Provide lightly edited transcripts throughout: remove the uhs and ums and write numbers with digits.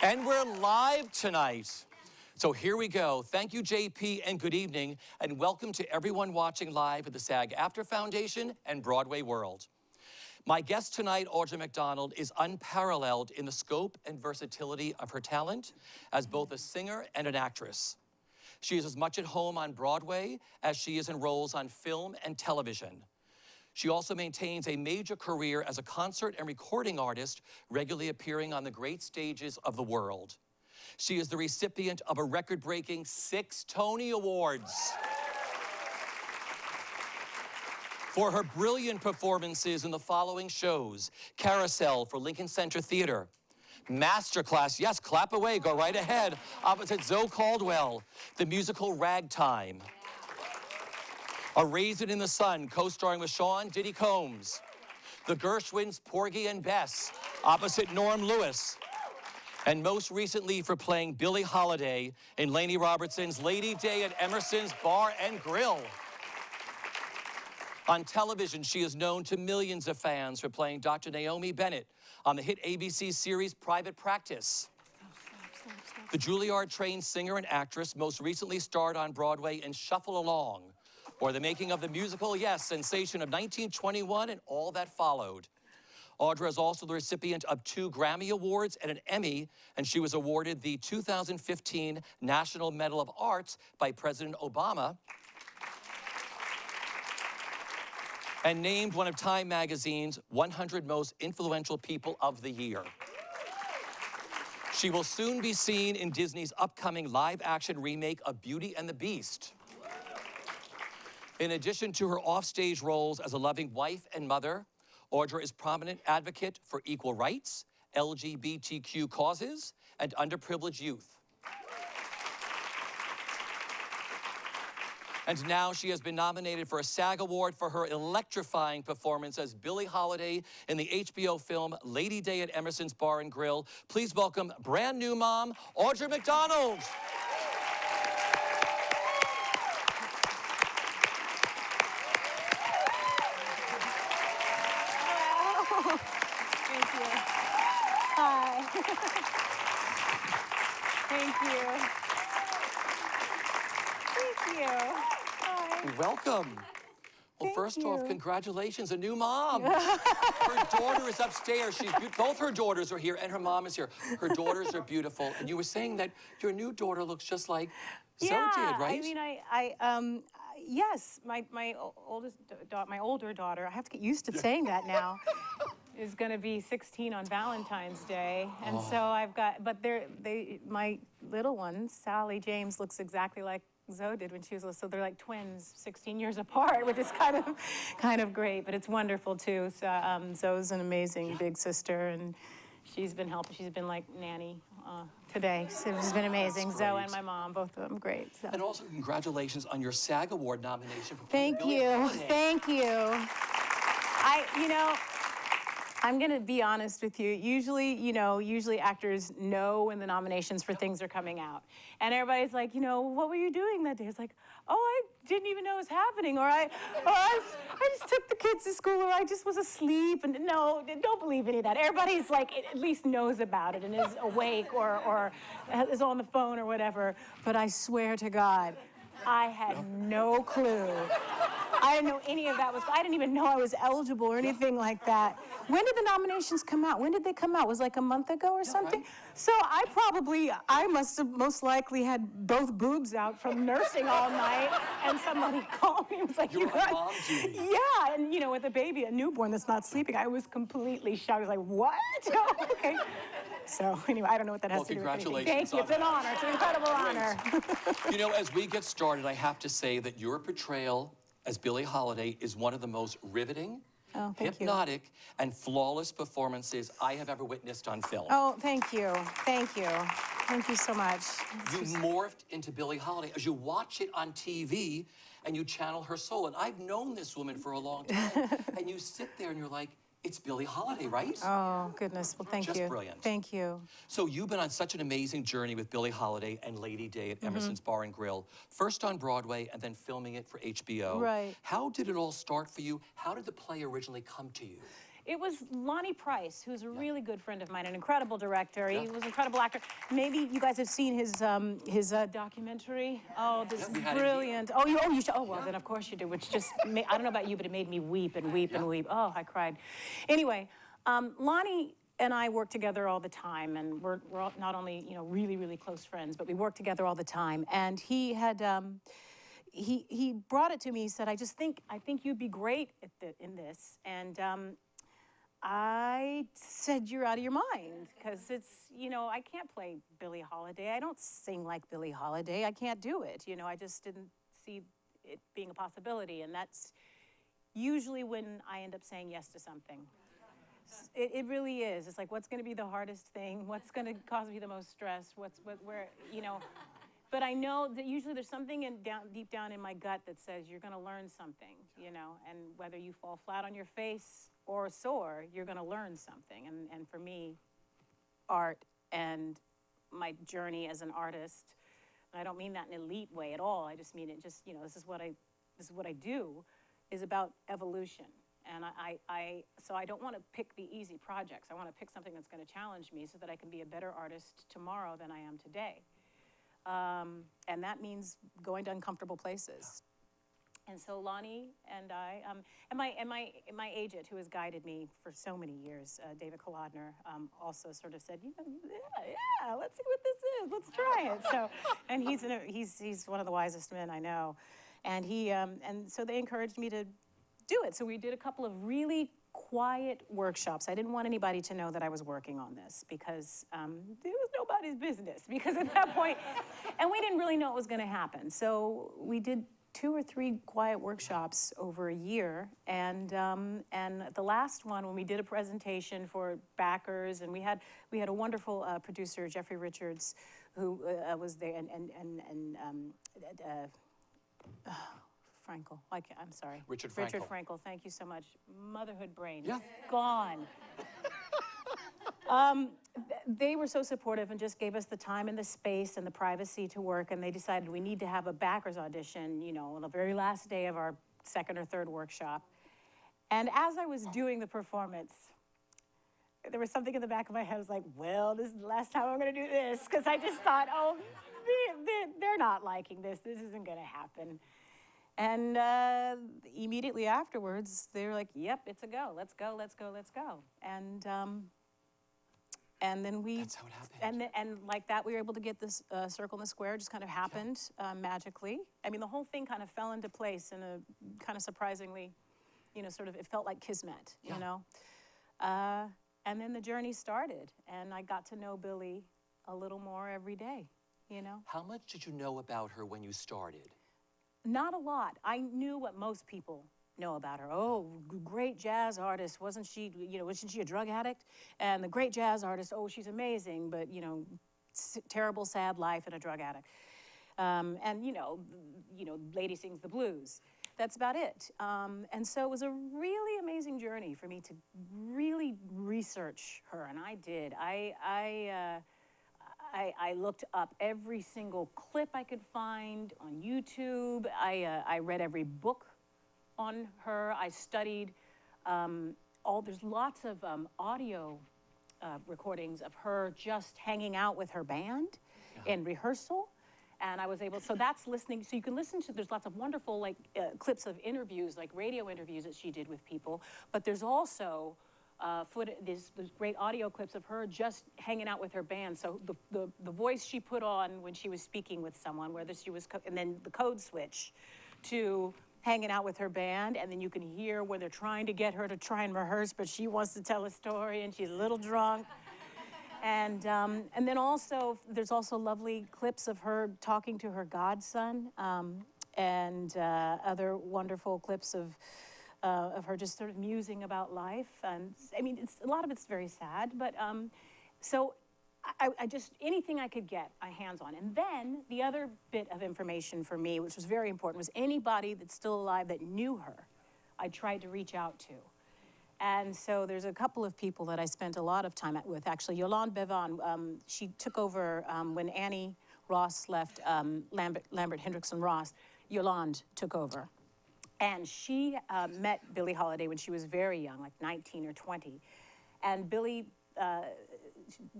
And we're live tonight. So here we go. Thank you, JP, and good evening, and welcome to everyone watching live at the SAG-AFTRA Foundation and Broadway World. My guest tonight, Audra McDonald, is unparalleled in the scope and versatility of her talent as both a singer and an actress. She is as much at home on Broadway as she is in roles on film and television. She also maintains a major career as a concert and recording artist, regularly appearing on the great stages of the world. She is the recipient of a record-breaking 6 Tony Awards for her brilliant performances in the following shows: Carousel for Lincoln Center Theater, Masterclass, yes, clap away, go right ahead, opposite Zoe Caldwell, the musical Ragtime, A Raisin in the Sun, co-starring with Sean Diddy Combs, the Gershwins Porgy and Bess, opposite Norm Lewis, and most recently for playing Billie Holiday in Laney Robertson's Lady Day at Emerson's Bar and Grill. On television, she is known to millions of fans for playing Dr. Naomi Bennett on the hit ABC series Private Practice. The Juilliard-trained singer and actress most recently starred on Broadway in Shuffle Along, or the making of the musical, yes, sensation of 1921 and all that followed. Audra is also the recipient of 2 Grammy Awards and an Emmy, and she was awarded the 2015 National Medal of Arts by President Obama, and named one of Time Magazine's 100 Most Influential People of the Year. She will soon be seen in Disney's upcoming live-action remake of Beauty and the Beast. In addition to her offstage roles as a loving wife and mother, Audra is a prominent advocate for equal rights, LGBTQ causes, and underprivileged youth. And now she has been nominated for a SAG Award for her electrifying performance as Billie Holiday in the HBO film Lady Day at Emerson's Bar and Grill. Please welcome brand new mom, Audra McDonald. Thank you. Hi. Thank you. Thank you. Hi. Welcome. Well, Thank first you. off, congratulations, a new mom. Her daughter is upstairs. Both her daughters are here, and her mom is here. Her daughters are beautiful. And you were saying that your new daughter looks just like Zoe did, right? I mean, yes, my older daughter, I have to get used to saying that now, is going to be 16 on Valentine's Day. And so I've got, but my little one, Sally James, looks exactly like Zoe did when she was little. So they're like twins, 16 years apart, which is kind of great, but it's wonderful too. So, Zoe's an amazing big sister, and she's been helping. She's been like nanny today. So it's been amazing. Zoe and my mom, both of them, great. So. And also, congratulations on your SAG Award nomination for Thank Billie you. Holiday. Thank you. I'm going to be honest with you. Usually actors know when the nominations for things are coming out. And everybody's like, what were you doing that day? It's like, oh, I didn't even know it was happening. Or I just took the kids to school, or I just was asleep. And no, don't believe any of that. Everybody's like, at least knows about it and is awake or is on the phone or whatever. But I swear to God, I had no clue. I didn't know any of that I didn't even know I was eligible or anything like that. When did the nominations come out? When did they come out? It was like a month ago or something? Right. So I must have most likely had both boobs out from nursing all night, and somebody called me and was like, You were on mom duty. Yeah, and with a baby, a newborn that's not sleeping, I was completely shocked. I was like, what? Okay. So anyway, I don't know what that has to do with anything. Congratulations. Thank you, it's an honor, it's an incredible honor. As we get started, I have to say that your portrayal as Billie Holiday is one of the most riveting, hypnotic, and flawless performances I have ever witnessed on film. Oh, thank you. Thank you. Thank you so much. You morphed into Billie Holiday as you watch it on TV and you channel her soul. And I've known this woman for a long time. And you sit there and you're like, it's Billie Holiday, right? Oh, goodness. Well, thank you. Just brilliant. Thank you. So you've been on such an amazing journey with Billie Holiday and Lady Day at Emerson's Bar and Grill, first on Broadway and then filming it for HBO. Right. How did it all start for you? How did the play originally come to you? It was Lonnie Price, who's a really good friend of mine, an incredible director. He was an incredible actor. Maybe you guys have seen his documentary. Oh, this is brilliant. Oh, you should. Oh, well, then of course you do. Which just, I don't know about you, but it made me weep and weep and weep. Oh, I cried. Anyway, Lonnie and I work together all the time, and we're all not only really, really close friends, but we work together all the time. And he had. He brought it to me. He said, I think you'd be great in this. And I said, you're out of your mind, because it's, I can't play Billie Holiday. I don't sing like Billie Holiday. I can't do it. I just didn't see it being a possibility. And that's usually when I end up saying yes to something. It really is. It's like, what's going to be the hardest thing? What's going to cause me the most stress? Where. But I know that usually there's something deep down in my gut that says you're going to learn something, and whether you fall flat on your face or soar, you're going to learn something. And for me, art and my journey as an artist, and I don't mean that in an elite way at all. I just mean it just, this is what I do, is about evolution. And so I don't want to pick the easy projects. I want to pick something that's going to challenge me so that I can be a better artist tomorrow than I am today. And that means going to uncomfortable places. And so Lonnie and I, and my agent, who has guided me for so many years, David Kolodner, also sort of said, yeah, let's see what this is. Let's try it. So, and he's one of the wisest men I know, and and so they encouraged me to do it. So we did a couple of really quiet workshops. I didn't want anybody to know that I was working on this, because it was nobody's business, because at that point, and we didn't really know what was going to happen. So we did 2 or 3 quiet workshops over a year, and the last one, when we did a presentation for backers, and we had a wonderful producer, Jeffrey Richards, who was there, Frankel. I'm sorry. Richard Frankel. Richard Frankel, thank you so much. Motherhood brain. Yeah. Gone. They were so supportive and just gave us the time and the space and the privacy to work, and they decided we need to have a backers audition, on the very last day of our 2nd or 3rd workshop. And as I was doing the performance, there was something in the back of my head. I was like, well, this is the last time I'm going to do this, because I just thought, oh, they're not liking this. This isn't going to happen. And immediately afterwards, they were like, yep, it's a go. Let's go, let's go, let's go. And then That's how it happened. And like that, we were able to get this circle in the square. Just kind of happened magically. I mean, the whole thing kind of fell into place in a kind of surprisingly, sort of, it felt like kismet, And then the journey started, and I got to know Billie a little more every day, How much did you know about her when you started? Not a lot. I knew what most people know about her. Oh, great jazz artist. Wasn't she a drug addict? And the great jazz artist, oh, she's amazing, but, terrible, sad life and a drug addict. And, lady sings the blues. That's about it. And so it was a really amazing journey for me to really research her, and I did. I looked up every single clip I could find on YouTube. I read every book on her. I studied there's lots of audio recordings of her just hanging out with her band in rehearsal. And I was able, so that's listening, so you can listen to, there's lots of wonderful clips of interviews, like radio interviews that she did with people, but there's also there's great audio clips of her just hanging out with her band. So the voice she put on when she was speaking with someone, whether she was, and then the code switch to hanging out with her band, and then you can hear when they're trying to get her to try and rehearse, but she wants to tell a story and she's a little drunk. And then also, there's also lovely clips of her talking to her godson, and other wonderful clips of her just sort of musing about life. And I mean, a lot of it's very sad, but so I just, anything I could get my hands on. And then the other bit of information for me, which was very important, was anybody that's still alive that knew her, I tried to reach out to. And so there's a couple of people that I spent a lot of time with. Actually, Yolande Bevan, she took over when Annie Ross left Lambert Hendrickson Ross. Yolande took over. And she met Billie Holiday when she was very young, like 19 or 20. And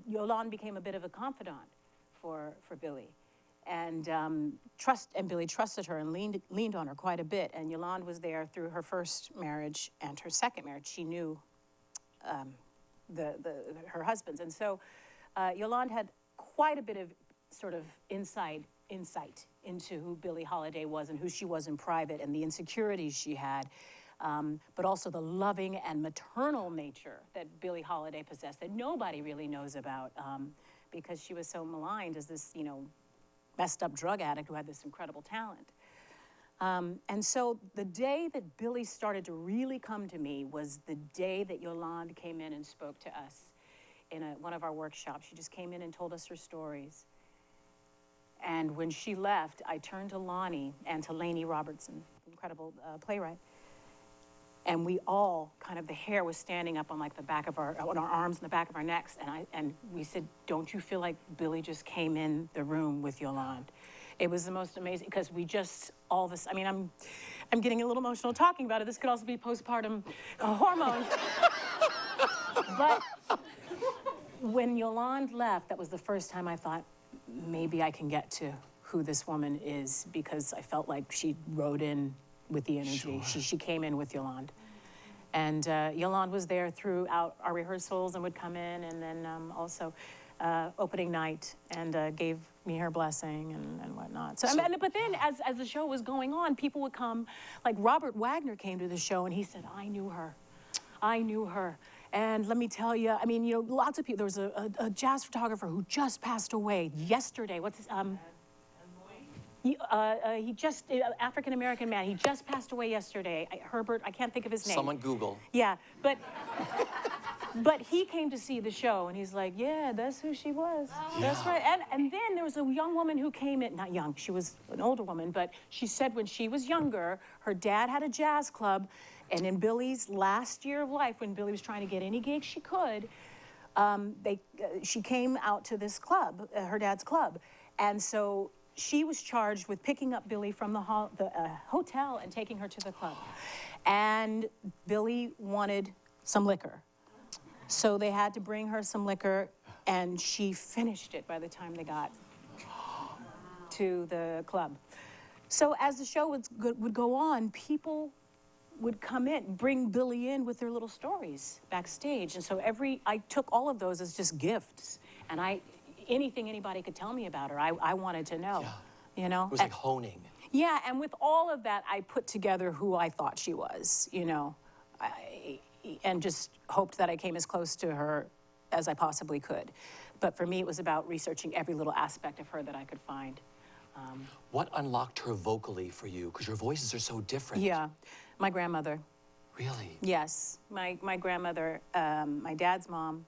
Yolande became a bit of a confidant for Billie. And Billie trusted her and leaned on her quite a bit. And Yolande was there through her first marriage and her second marriage. She knew her husbands. And so Yolande had quite a bit of sort of insight into who Billie Holiday was and who she was in private and the insecurities she had, but also the loving and maternal nature that Billie Holiday possessed that nobody really knows about because she was so maligned as this, messed up drug addict who had this incredible talent. And so the day that Billie started to really come to me was the day that Yolande came in and spoke to us in one of our workshops. She just came in and told us her stories. And when she left, I turned to Lonnie and to Lainey Robertson, incredible playwright. And we all the hair was standing up on the back of on our arms and the back of our necks. And we said, don't you feel like Billie just came in the room with Yolande? It was the most amazing, because we just, all this, I'm getting a little emotional talking about it. This could also be postpartum hormones. But when Yolande left, that was the first time I thought, maybe I can get to who this woman is, because I felt like she rode in with the energy. Sure. She came in with Yolande. And Yolande was there throughout our rehearsals and would come in, and then also opening night, and gave me her blessing and whatnot. But then as the show was going on, people would come, like Robert Wagner came to the show and he said, I knew her. And let me tell you, lots of people, there was a jazz photographer who just passed away yesterday. What's his, he just, African-American man, he just passed away yesterday. Herbert, I can't think of his name. Someone Google. Yeah, but he came to see the show and he's like, yeah, that's who she was. Yeah. That's right. And then there was a young woman who came in, not young, she was an older woman, but she said when she was younger, her dad had a jazz club. And in Billie's last year of life, when Billie was trying to get any gig she could, she came out to this club, her dad's club. And so she was charged with picking up Billie from the hotel and taking her to the club. And Billie wanted some liquor. So they had to bring her some liquor, and she finished it by the time they got to the club. So as the show would go on, people would come in, bring Billie in with their little stories backstage. And so I took all of those as just gifts. And anything anybody could tell me about her, I wanted to know, It was like honing. Yeah, and with all of that, I put together who I thought she was, and just hoped that I came as close to her as I possibly could. But for me, it was about researching every little aspect of her that I could find. What unlocked her vocally for you? Because your voices are so different. Yeah, my grandmother. Really? Yes, my grandmother, my dad's mom,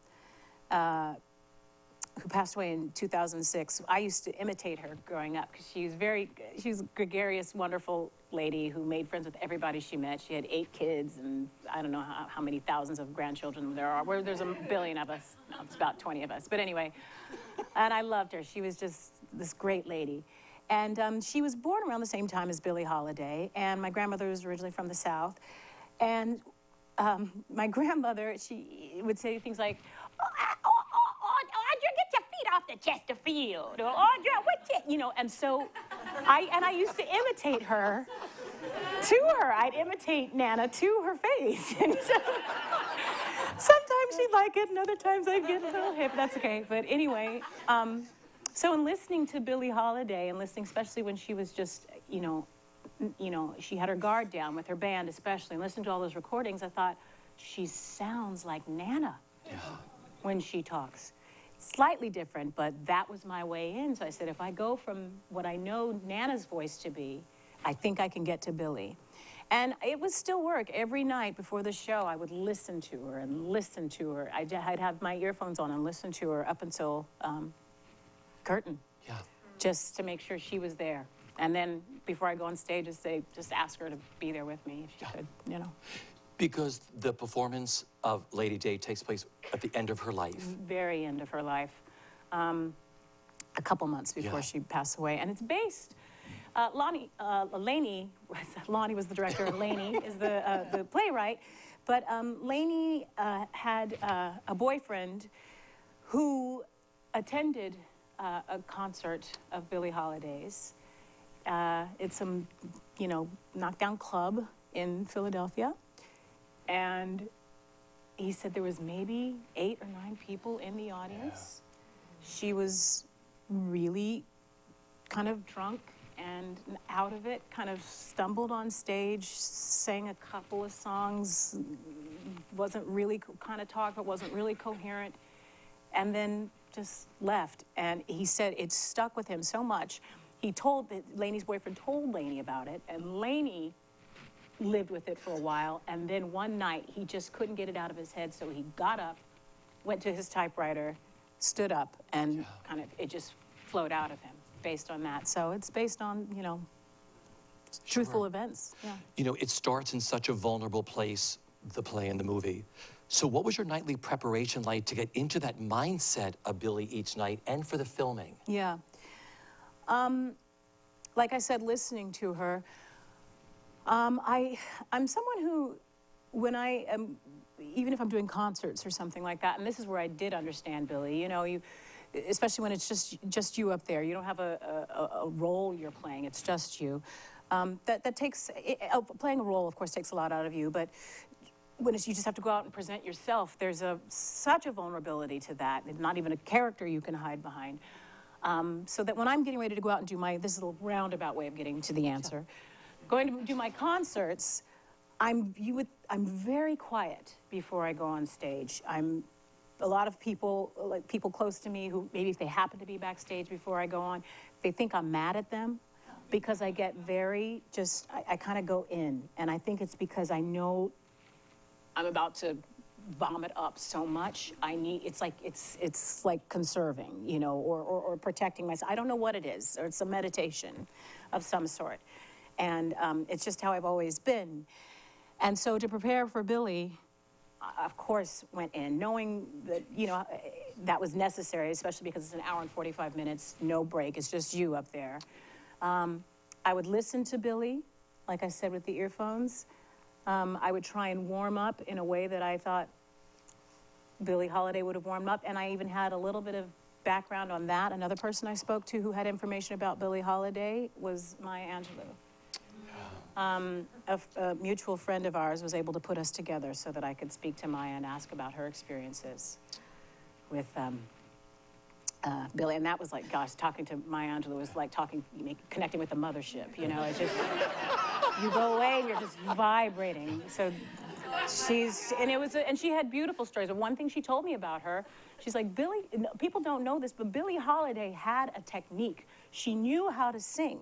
who passed away in 2006. I used to imitate her growing up because she was a gregarious, wonderful lady who made friends with everybody she met. She had 8 kids, and I don't know how many thousands of grandchildren there are. There's a billion of us. No, it's about 20 of us. But anyway, and I loved her. She was just this great lady. And she was born around the same time as Billie Holiday, and my grandmother was originally from the South. And my grandmother, she would say things like, Audra, get your feet off the Chesterfield, or Audra, what you, and so I used to imitate her to her. I'd imitate Nana to her face. And so, sometimes she'd like it, and other times I'd get a little hip. That's okay. But anyway, so in listening to Billie Holiday, and listening especially when she was just, she had her guard down with her band especially, and listening to all those recordings, I thought, she sounds like Nana when she talks. Slightly different, but that was my way in. So I said, if I go from what I know Nana's voice to be, I think I can get to Billie. And it would still work. Every night before the show, I would listen to her and listen to her. I'd have my earphones on and listen to her up until curtain, just to make sure she was there. And then before I go on stage, just ask her to be there with me if she could, Because the performance of Lady Day takes place at the end of her life. Very end of her life. A couple months before she passed away. And it's based Lonnie was the director, and Laney is the playwright. But Laney had a boyfriend who attended a concert of Billie Holiday's. It's some, knockdown club in Philadelphia. And he said there was maybe 8 or 9 people in the audience. Yeah. She was really kind of drunk and out of it, kind of stumbled on stage, sang a couple of songs, wasn't really kind of talk, but wasn't really coherent, and then just left. And he said it stuck with him so much. Laney's boyfriend told Laney about it, and Laney lived with it for a while, and then one night he just couldn't get it out of his head, so he got up, went to his typewriter, stood up, and it just flowed out of him based on that. So it's based on, truthful events. Yeah. It starts in such a vulnerable place, the play and the movie. So what was your nightly preparation like to get into that mindset of Billie each night and for the filming? Yeah. Like I said, listening to her, I'm someone who, when I am, even if I'm doing concerts or something like that, and this is where I did understand Billie, especially when it's just you up there, you don't have a role you're playing, it's just you. That takes, playing a role, of course, takes a lot out of you, but when you just have to go out and present yourself, there's such a vulnerability to that, and not even a character you can hide behind. So that when I'm getting ready to go out and do this is a roundabout way of getting to the answer. Going to do my concerts, I'm very quiet before I go on stage. A lot of people, like people close to me who maybe if they happen to be backstage before I go on, they think I'm mad at them because I get very I kind of go in. And I think it's because I know I'm about to vomit up so much. It's like conserving, or protecting myself. I don't know what it is, or it's a meditation of some sort. And it's just how I've always been. And so to prepare for Billie, of course, went in, knowing that, that was necessary, especially because it's an hour and 45 minutes, no break, it's just you up there. I would listen to Billie, like I said, with the earphones. I would try and warm up in a way that I thought Billie Holiday would have warmed up, and I even had a little bit of background on that. Another person I spoke to who had information about Billie Holiday was Maya Angelou. A mutual friend of ours was able to put us together so that I could speak to Maya and ask about her experiences with Billie. And that was like, gosh, talking to Maya Angelou was like connecting with the mothership, It's just, you go away and you're just vibrating. So and she had beautiful stories. And one thing she told me about her, she's like, Billie, people don't know this, but Billie Holiday had a technique. She knew how to sing.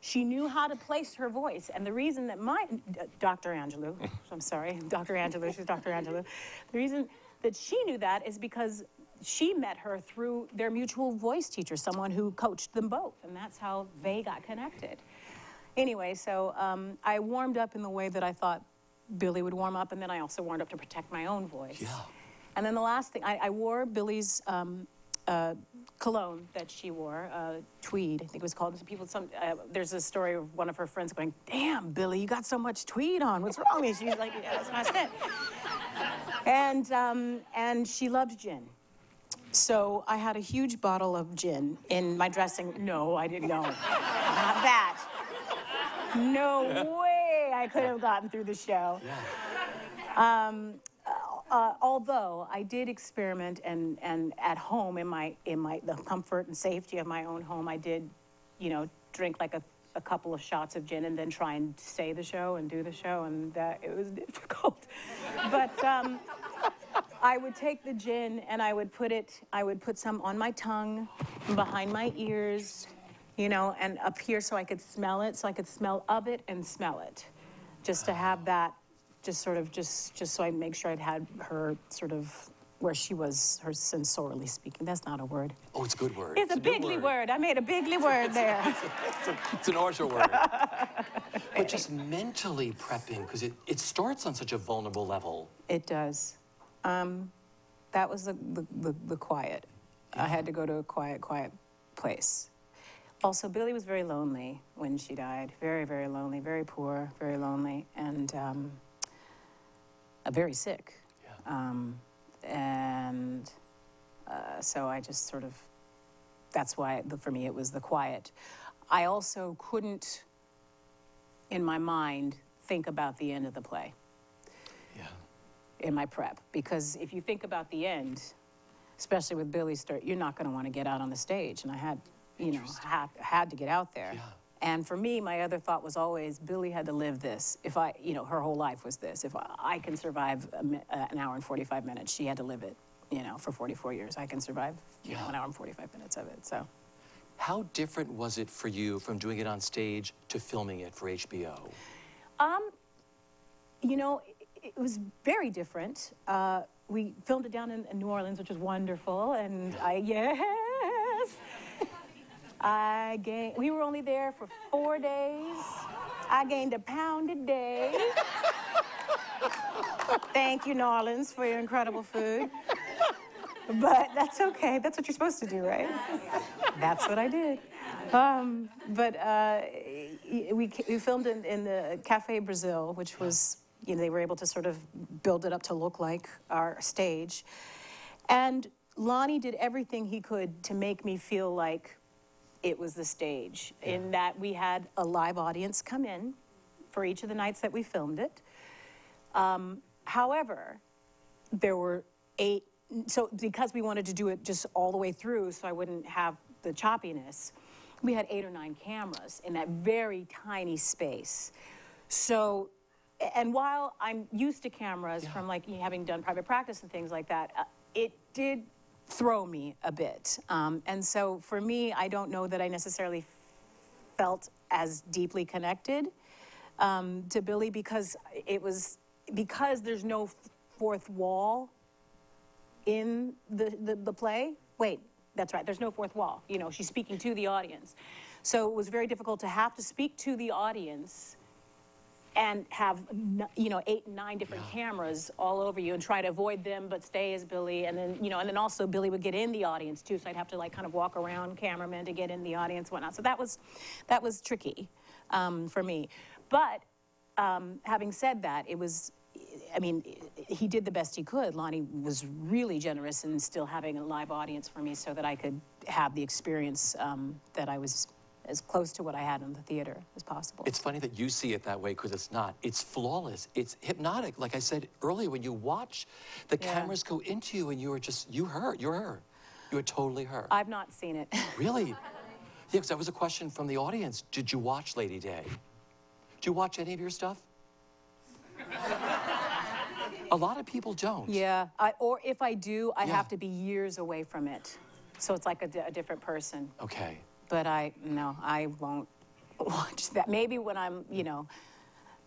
She knew how to place her voice. And the reason that Dr. Angelou, I'm sorry, Dr. Angelou, she's Dr. Angelou. The reason that she knew that is because she met her through their mutual voice teacher, someone who coached them both. And that's how they got connected. Anyway, so I warmed up in the way that I thought Billie would warm up, and then I also warmed up to protect my own voice. Yeah. And then the last thing, I wore Billie's cologne that she wore, tweed, I think it was called. There's a story of one of her friends going, "Damn, Billie, you got so much tweed on. What's wrong with you?" She's like, "Yeah, that's my scent." And she loved gin. So I had a huge bottle of gin in my dressing. No, I didn't know. Not that. No way I could have gotten through the show. Yeah. Although I did experiment and at home in the comfort and safety of my own home, I did, drink like a couple of shots of gin and then try and say the show and do the show, and it was difficult. But I would take the gin and I would put some on my tongue, behind my ears, and up here so I could smell it, so I could smell of it and smell it, just to have that. Just so I make sure I'd had her sort of where she was, her sensorially speaking. That's not a word. Oh, it's a good word. It's a bigly word. I made a bigly word there. It's an Audra word. But just mentally prepping, because it starts on such a vulnerable level. It does. That was the quiet. Yeah. I had to go to a quiet place. Also, Billy was very lonely when she died. Very, very lonely, very poor, very lonely, and very sick. Yeah. So I just sort of, that's why, for me, it was the quiet. I also couldn't, in my mind, think about the end of the play. Yeah. In my prep, because if you think about the end, especially with Billy's story, you're not going to want to get out on the stage, and I had, had to get out there. Yeah. And for me, my other thought was always, Billy had to live this. If I, her whole life was this. If I can survive an hour and 45 minutes, she had to live it, for 44 years. I can survive, an hour and 45 minutes of it, so. How different was it for you from doing it on stage to filming it for HBO? It was very different. We filmed it down in New Orleans, which was wonderful, and we were only there for 4 days. I gained a pound a day. Thank you, New Orleans, for your incredible food. But that's okay. That's what you're supposed to do, right? That's what I did. We filmed in the Cafe Brazil, which was, they were able to sort of build it up to look like our stage. And Lonnie did everything he could to make me feel like it was the stage, in that we had a live audience come in for each of the nights that we filmed it. However, there were 8, so because we wanted to do it just all the way through so I wouldn't have the choppiness, we had 8 or 9 cameras in that very tiny space. So, and while I'm used to cameras from having done private practice and things like that, it did throw me a bit. And so for me, I don't know that I necessarily felt as deeply connected to Billy because there's no fourth wall in the play. Wait, that's right, there's no fourth wall. She's speaking to the audience. So it was very difficult to have to speak to the audience and have 8, 9 different cameras all over you and try to avoid them but stay as Billy, and then and then also Billy would get in the audience too, so I'd have to kind of walk around cameramen to get in the audience and whatnot. So that was tricky for me. But having said that, he did the best he could. Lonnie was really generous in still having a live audience for me so that I could have the experience that I was as close to what I had in the theater as possible. It's funny that you see it that way because it's not. It's flawless. It's hypnotic. Like I said earlier, when you watch, the cameras go into you and you're her. You're her. You are totally her. I've not seen it. Really? Yeah, because that was a question from the audience. Did you watch Lady Day? Do you watch any of your stuff? A lot of people don't. Yeah, or if I do, I have to be years away from it. So it's like a different person. Okay. But I won't watch that. Maybe when I'm,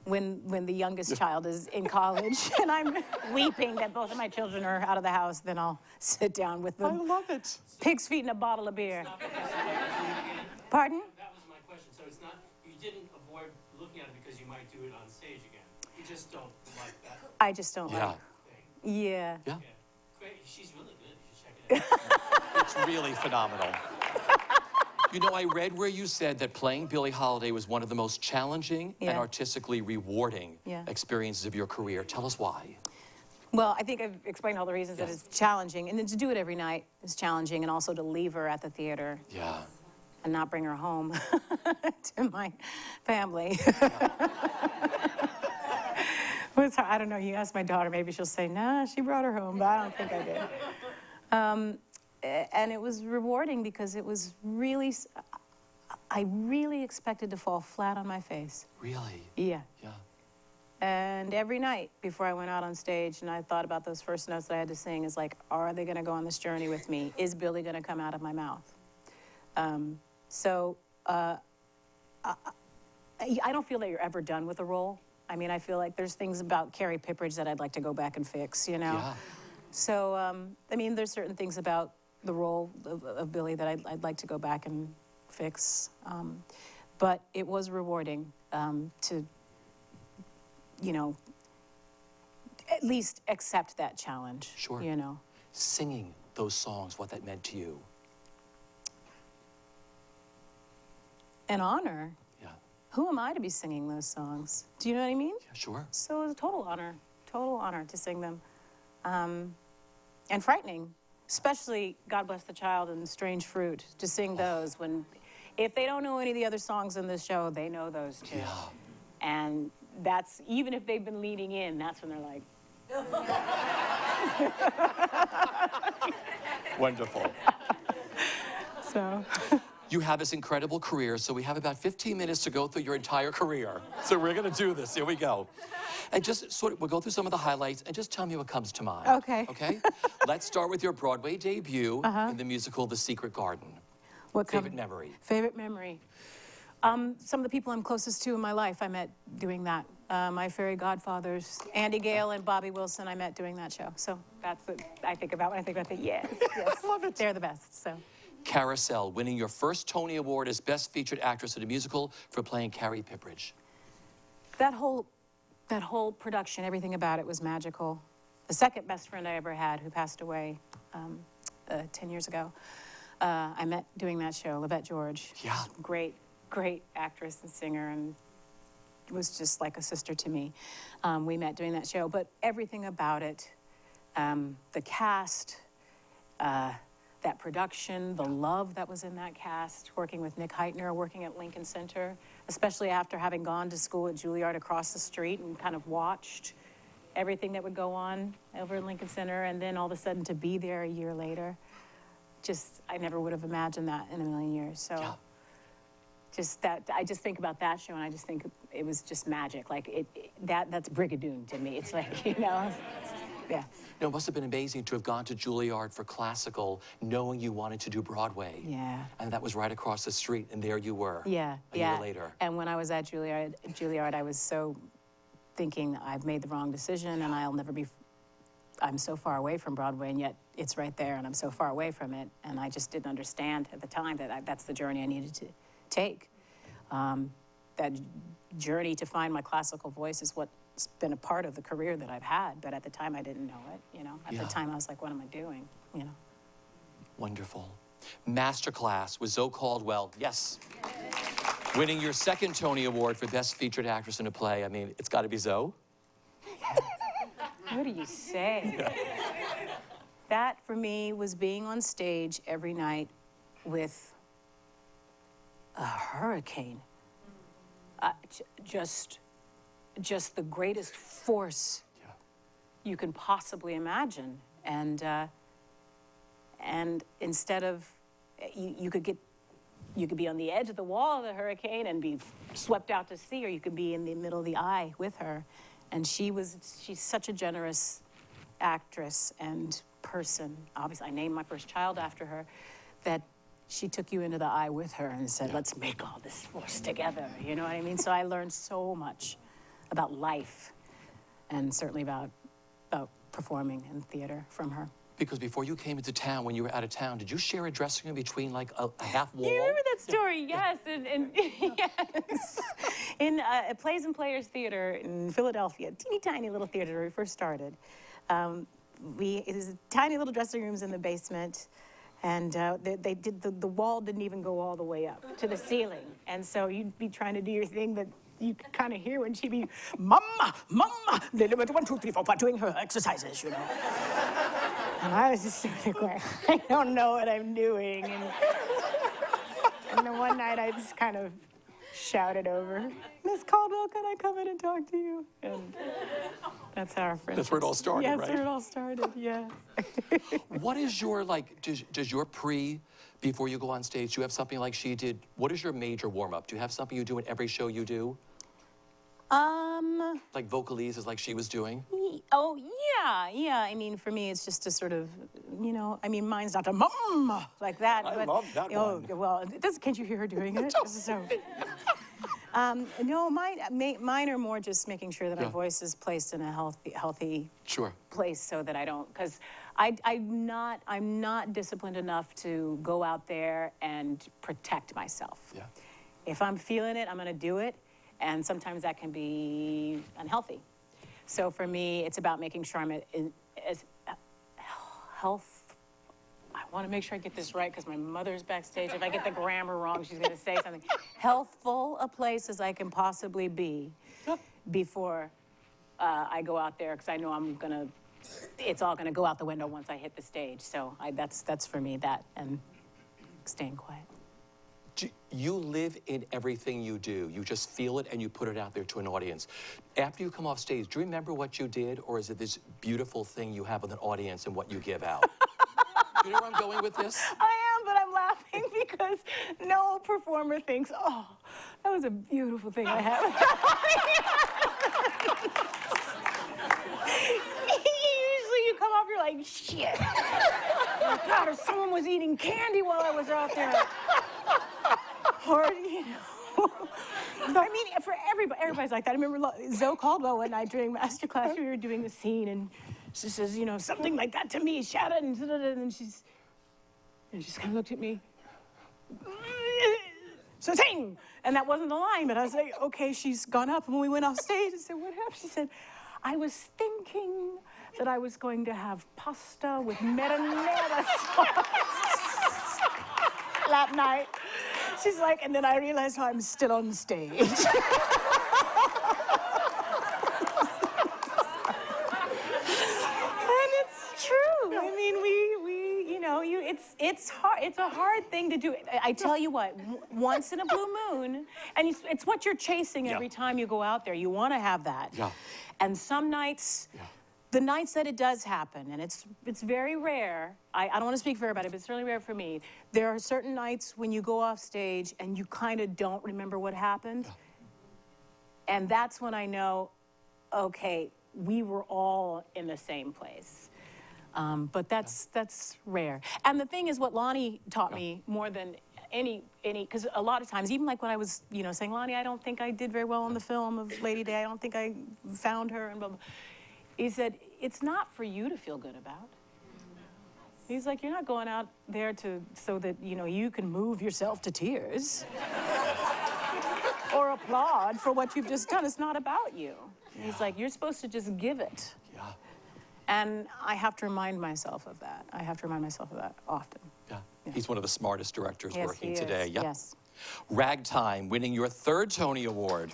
when the youngest child is in college and I'm weeping that both of my children are out of the house, then I'll sit down with them. I love it. Pig's feet and a bottle of beer. Pardon? That was my question. So it's not, you didn't avoid looking at it because you might do it on stage again. You just don't like that. I just don't like. Yeah. Yeah. Great. She's really good. You should check it out. It's really phenomenal. I read where you said that playing Billie Holiday was one of the most challenging and artistically rewarding experiences of your career. Tell us why. Well, I think I've explained all the reasons that it's challenging. And then to do it every night is challenging, and also to leave her at the theater. Yeah. And not bring her home to my family. I don't know, you ask my daughter, maybe she'll say, nah, she brought her home, but I don't think I did. And it was rewarding because it was really, I really expected to fall flat on my face. Really? Yeah. Yeah. And every night before I went out on stage and I thought about those first notes that I had to sing is like, are they gonna go on this journey with me? Is Billy gonna come out of my mouth? I don't feel that you're ever done with a role. I feel like there's things about Carrie Pipperidge that I'd like to go back and fix, Yeah. So, there's certain things about the role of Billy that I'd like to go back and fix. But it was rewarding to, at least accept that challenge. Sure. Singing those songs, what that meant to you. an honor. Yeah. Who am I to be singing those songs? Do you know what I mean? Yeah, sure. So it was a total honor to sing them. And frightening, especially God Bless the Child and Strange Fruit, to sing those when, if they don't know any of the other songs in this show, they know those too. Yeah. And that's, even if they've been leading in, that's when they're like, Wonderful. so. You have this incredible career, so we have about 15 minutes to go through your entire career. So we're gonna do this, here we go. And just sort of, we'll go through some of the highlights and just tell me what comes to mind. Okay. Okay? Let's start with your Broadway debut in the musical The Secret Garden. What Favorite memory? Favorite memory. Some of the people I'm closest to in my life, I met doing that. My fairy godfathers, Andy Gale and Bobby Wilson, I met doing that show. So that's what I think about when I think about the yes. I love it. They're the best, so. Carousel, winning your first Tony Award as Best Featured Actress in a Musical for playing Carrie Pippridge. That whole production, everything about it was magical. The second best friend I ever had, who passed away 10 years ago, I met doing that show, Lavette George. Yeah. Great actress and singer, and was just like a sister to me. We met doing that show, but everything about it, the cast, that production, the love that was in that cast, working with Nick Heitner, working at Lincoln Center, especially after having gone to school at Juilliard across the street and kind of watched everything that would go on over in Lincoln Center, and then all of a sudden to be there a year later. Just, I never would have imagined that in a million years. So Yeah. just that, I just think about that show and I just think it was just magic. Like that's Brigadoon to me. It's like, you know, yeah. No, it must have been amazing to have gone to Juilliard for classical, knowing you wanted to do Broadway. Yeah. And that was right across the street, and there you were. Yeah, a year later. And when I was at Juilliard, I was so thinking I've made the wrong decision and I'll never be, I'm so far away from Broadway, and yet it's right there and I'm so far away from it. And I just didn't understand at the time that that's the journey I needed to take. That journey to find my classical voice is what's been a part of the career that I've had, but at the time I didn't know it, you know. At the time I was like, what am I doing, you know? Wonderful. Masterclass with Zoe Caldwell, yes. Winning your second Tony Award for Best Featured Actress in a Play. I mean, it's gotta be Zoe. What do you say? That, for me, was being on stage every night with a hurricane. Just the greatest force you can possibly imagine. And instead of, you could be on the edge of the wall of the hurricane and be swept out to sea, or you could be in the middle of the eye with her. And she's such a generous actress and person. Obviously, I named my first child after her, that she took you into the eye with her and said, let's make all this force together. You know what I mean? So I learned so much about life, and certainly about performing in theater from her. Because before you came into town, when you were out of town, did you share a dressing room between like a half wall? You remember that story? Yes, and yes. In Plays and Players Theater in Philadelphia, teeny tiny little theater where we first started. It was tiny little dressing rooms in the basement, and the wall didn't even go all the way up to the ceiling. And so you'd be trying to do your thing that you could kind of hear when she'd be, Mama, 1, 2, 3, 4, 5, doing her exercises, you know. And I was just like, I don't know what I'm doing. And then one night I just kind of shouted over, Miss Caldwell, can I come in and talk to you? And that's how our friendship. That's where it all started, right? That's where it all started, yeah. What is your, like, does your before you go on stage, do you have something like she did? What is your major warm-up? Do you have something you do in every show you do? Like vocalises like she was doing? Oh, yeah. I mean, for me, it's just to sort of, you know, I mean, mine's not a like that. I love that one. Well, can't you hear her doing it? No, mine are more just making sure that my voice is placed in a healthy place, so that I don't, because I'm not disciplined enough to go out there and protect myself. Yeah. If I'm feeling it, I'm going to do it, and sometimes that can be unhealthy. So for me, it's about making sure I'm as want to make sure I get this right because my mother's backstage. If I get the grammar wrong, she's going to say something. Healthful a place as I can possibly be before I go out there, because I know it's all going to go out the window once I hit the stage. So that's for me, that and staying quiet. You live in everything you do. You just feel it and you put it out there to an audience. After you come off stage, do you remember what you did, or is it this beautiful thing you have with an audience and what you give out? Do you know where I'm going with this? I am, but I'm laughing because no performer thinks, oh, that was a beautiful thing I had. Usually you come off, you're like, shit. Oh, God, or someone was eating candy while I was out there. Or, you know. I mean, for everybody's like that. I remember Zoe Caldwell one night during masterclass, we were doing the scene, and she says, you know, something like that to me, shout it, and she's kind of looked at me. So sing! And that wasn't the line, but I was like, okay, she's gone up. And when we went off stage, I said, what happened? She said, I was thinking that I was going to have pasta with marinara sauce that night. She's like, and then I realized how I'm still on stage. And it's true. I mean, we you know, it's hard. It's a hard thing to do. I tell you what, once in a blue moon, and it's what you're chasing every time you go out there. You want to have that. Yeah. And some nights, the nights that it does happen, and it's very rare. I don't want to speak for everybody, but it's really rare for me. There are certain nights when you go off stage and you kind of don't remember what happened. And that's when I know, okay, we were all in the same place. But that's rare. And the thing is, what Lonnie taught me more than any, because a lot of times, even like when I was, you know, saying, Lonnie, I don't think I did very well on the film of Lady Day. I don't think I found her, and blah, blah. He said, it's not for you to feel good about. He's like, you're not going out there so that, you know, you can move yourself to tears or applaud for what you've just done. It's not about you. He's like, you're supposed to just give it. Yeah. And I have to remind myself of that. I have to remind myself of that often. Yeah. He's one of the smartest directors working today. Yep. Yes. Ragtime, winning your 3rd Tony Award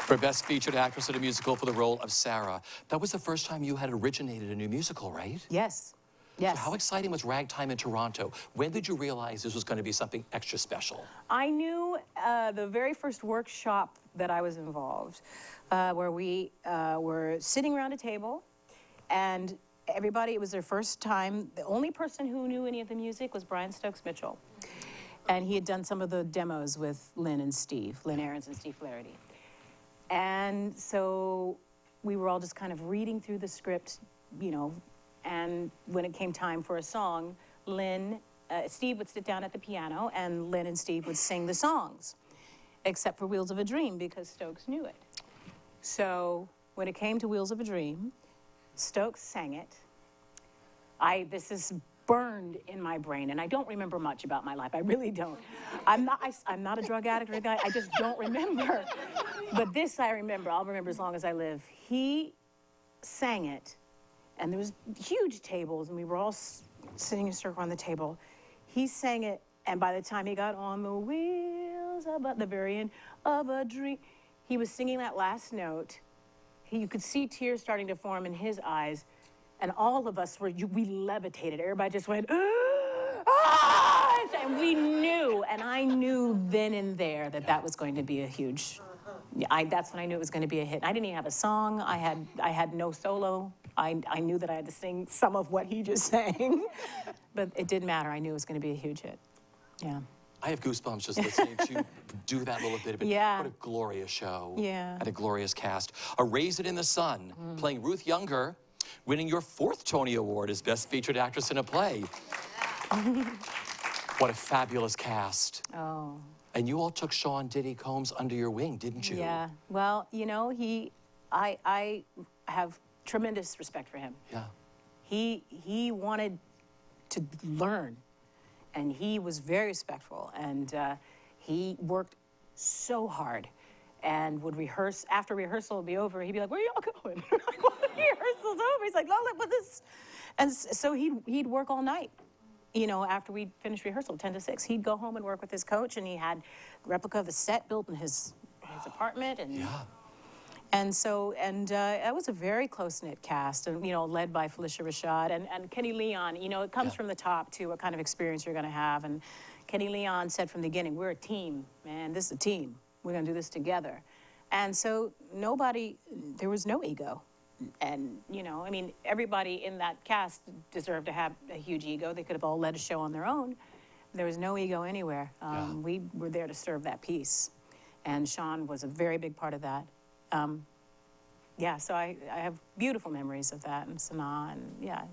for Best Featured Actress in a Musical for the role of Sarah. That was the first time you had originated a new musical, right? Yes. Yes. So how exciting was Ragtime in Toronto? When did you realize this was going to be something extra special? I knew the very first workshop that I was involved, where we were sitting around a table, and everybody, it was their first time. The only person who knew any of the music was Brian Stokes Mitchell. And he had done some of the demos with Lynn Ahrens and Steve Flaherty. And so we were all just kind of reading through the script, you know, and when it came time for a song, Steve would sit down at the piano, and Lynn and Steve would sing the songs, except for Wheels of a Dream, because Stokes knew it. So when it came to Wheels of a Dream, Stokes sang it. This is burned in my brain, and I don't remember much about my life. I really don't. I'm not a drug addict or anything. I just don't remember. But this I remember. I'll remember as long as I live. He sang it, and there was huge tables, and we were all sitting in a circle on the table. He sang it, and by the time he got on the wheels of the very end of a dream, he was singing that last note. You could see tears starting to form in his eyes, and all of us we levitated. Everybody just went, ah! And we knew, and I knew then and there that was going to be a huge. That's when I knew it was going to be a hit. I didn't even have a song. I had no solo. I knew that I had to sing some of what he just sang, but it didn't matter. I knew it was going to be a huge hit. Yeah. I have goosebumps just listening to you do that little bit of it. Yeah. What a glorious show. Yeah. And a glorious cast. A Raisin in the Sun, playing Ruth Younger, winning your 4th Tony Award as Best Featured Actress in a Play. What a fabulous cast. Oh. And you all took Sean Diddy Combs under your wing, didn't you? Yeah. Well, you know, I have tremendous respect for him. Yeah. He wanted to learn, and he was very respectful, and he worked so hard and would rehearse. After rehearsal would be over, he'd be like, where are y'all going? Like, well, the rehearsal's over. He's like, no, but this. And so he'd work all night. you know, after we finished rehearsal, 10 to 6, he'd go home and work with his coach, and he had a replica of the set built in his apartment. And so, that was a very close-knit cast, and, you know, led by Felicia Rashad and Kenny Leon. You know, it comes from the top, too, what kind of experience you're going to have. And Kenny Leon said from the beginning, we're a team, man. This is a team. We're going to do this together. And so there was no ego. And, you know, I mean, everybody in that cast deserved to have a huge ego. They could have all led a show on their own. There was no ego anywhere. We were there to serve that piece. And Sean was a very big part of that. So I have beautiful memories of that, and Sanaa,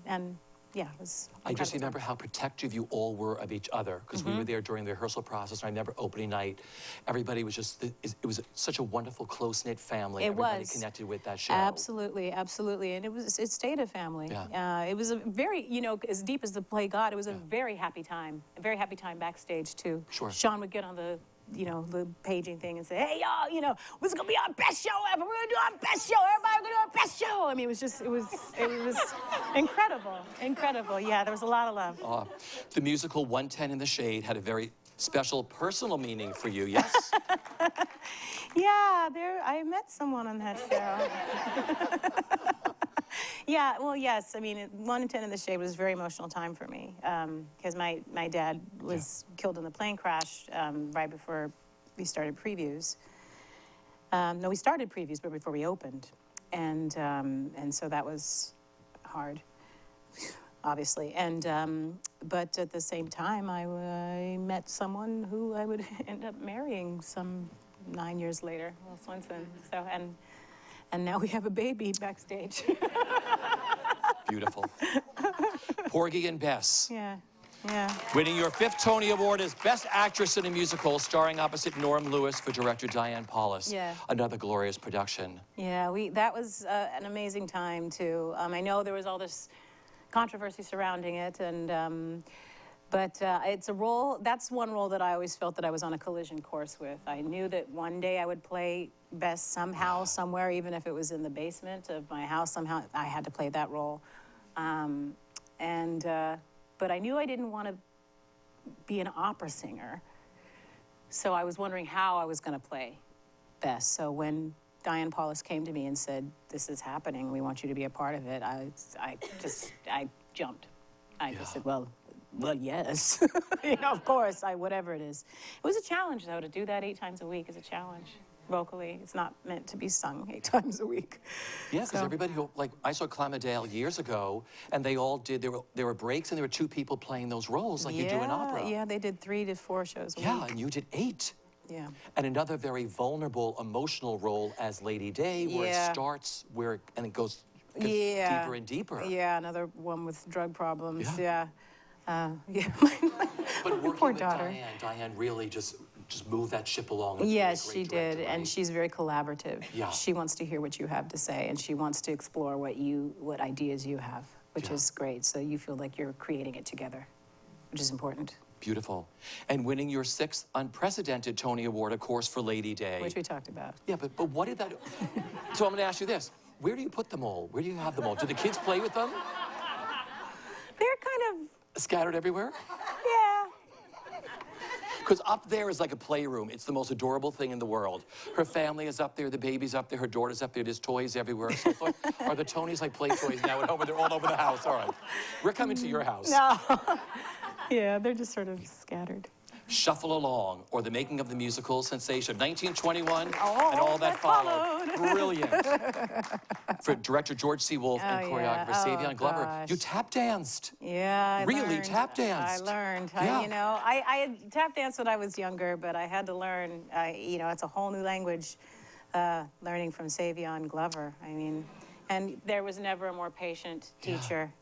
and it was I just incredible. remember how protective you all were of each other, because we were there during the rehearsal process, and I remember opening night, everybody was just, it was such a wonderful, close-knit family. Everybody connected with that show. Absolutely, absolutely, and it stayed a family. It was a very, you know, as deep as the play got, it was a very happy time backstage, too. Sure. Sean would get on the, you know, the paging thing and say, hey, y'all, you know, this is gonna be our best show ever. We're gonna do our best show. Everybody, we're gonna do our best show. I mean, it was incredible. Yeah, there was a lot of love. The musical 110 in the Shade had a very special personal meaning for you, yes? Yeah, I met someone on that show. Yeah, well, yes. I mean, 110 in the Shade was a very emotional time for me, because my dad was killed in the plane crash right before we started previews. No, we started previews, but before we opened, and so that was hard, obviously. And but at the same time, I met someone who I would end up marrying some 9 years later, Will Swenson. So and now we have a baby backstage. Beautiful. Porgy and Bess. Yeah. Winning your 5th Tony Award as Best Actress in a Musical, starring opposite Norm Lewis for director Diane Paulus. Yeah. Another glorious production. Yeah, that was an amazing time, too. I know there was all this controversy surrounding it, and but it's a role, that's one role that I always felt that I was on a collision course with. I knew that one day I would play Bess somehow, somewhere, even if it was in the basement of my house, somehow I had to play that role. But I knew I didn't want to be an opera singer. So I was wondering how I was going to play Bess. So when Diane Paulus came to me and said, this is happening, we want you to be a part of it, I jumped. I just said, well, yes. You know, of course, whatever it is. It was a challenge, though, to do that 8 times a week is a challenge. Vocally, it's not meant to be sung 8 times a week. Yeah, because everybody, like, I saw Clamodale years ago, and they all did, there were breaks, and there were 2 people playing those roles like you do in opera. Yeah, they did 3 to 4 shows a week. Yeah, and you did 8. Yeah. And another very vulnerable, emotional role as Lady Day, where it starts, and it goes deeper and deeper. Yeah, another one with drug problems. Yeah. But working poor with daughter. Diane really just moved that ship along. Yes, she did, and she's very collaborative. Yeah. She wants to hear what you have to say, and she wants to explore what ideas you have, which is great. So you feel like you're creating it together, which is important. Beautiful. And winning your 6th unprecedented Tony Award, of course, for Lady Day. Which we talked about. Yeah, but what did that... So I'm going to ask you this. Where do you put them all? Where do you have them all? Do the kids play with them? They're kind of... Scattered everywhere? Yeah. Because up there is like a playroom. It's the most adorable thing in the world. Her family is up there, the baby's up there, her daughter's up there, there's toys everywhere. So I thought, are the Tonys like play toys now at home? They're all over the house. All right. We're coming to your house. No. Yeah, they're just sort of scattered. Shuffle Along, or the making of the musical sensation, 1921, and all that followed. Brilliant. For director George C. Wolfe and choreographer Savion Glover, you tap danced. Yeah, I really learned. tap danced. I learned. Yeah. I had tap danced when I was younger, but I had to learn. It's a whole new language. Learning from Savion Glover. I mean, and there was never a more patient teacher.